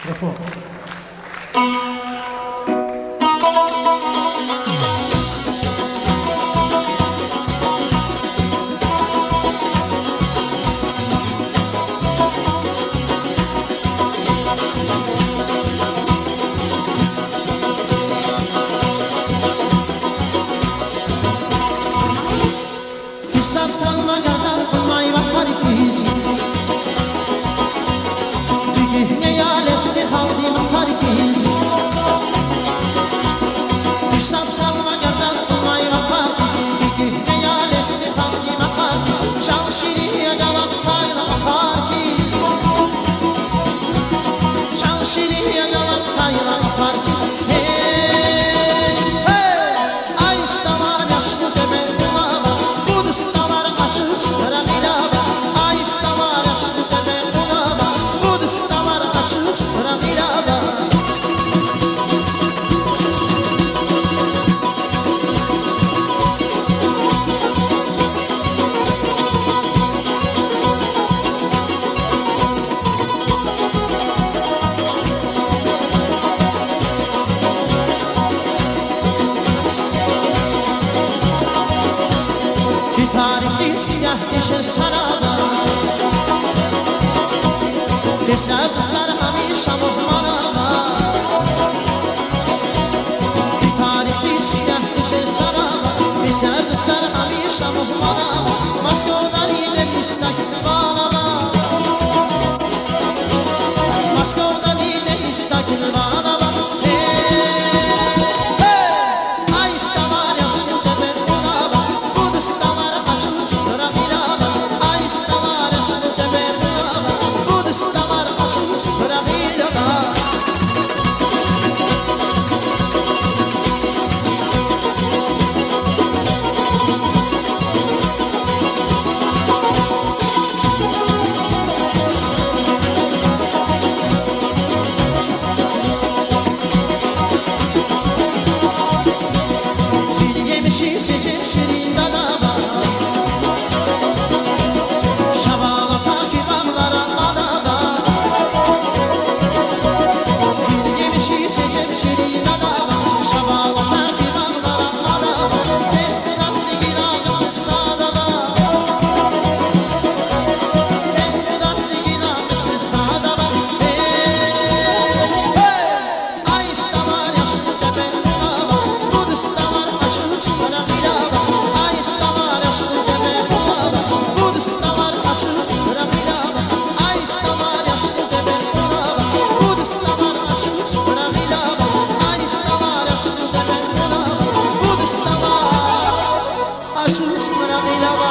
Mikrofon. Sanma kadar kılmay bakar ikiz Düğüne yaleski havdi bakar ikiz Sanma kadar kılmay bakar Düğüne yaleski havdi bakar Çal şiriye galan kayla bakar ki Çal şiriye galan kayla bakar ki Hey, hey, ay istaman yaşlı demen bulama Bu dıstalar açık sıra milaba Ay istaman yaşlı demen bulama Bu dıstalar açık sıra milaba Tarih dizgah deşir sarada Deser kızlar hamisha muhmanada Tarih dizgah deşir sarada Deser kızlar hamisha muhmanada Moskov'dan ile istakil bağlama Moskov'dan ile istakil bağlama Ay istaman yaşlı demen bulama Bu dıstalar açık sıra milaba Ay istaman yaşlı demen bulama Bu dıstalar açık sıra milaba Yemişi seçip şirin dadaba Şavala takip ağlara adaba Yemişi seçip şirin dadaba Şavala takip ağlara adaba Tesbidatsı giramı sadaba Tesbidatsı giramı sadaba Ay istaman yaşlı tepen bulama Bu dıstalar açık sıra milaba Ay istaman yaşlı tepen bulama Bu dıstalar açık sıra milaba Ay istaman yaşlı tepen bulama Bu dıstalar açık sıra milaba Ay istaman yaşlı tepen bulama Bu dıstalar açık sıra milaba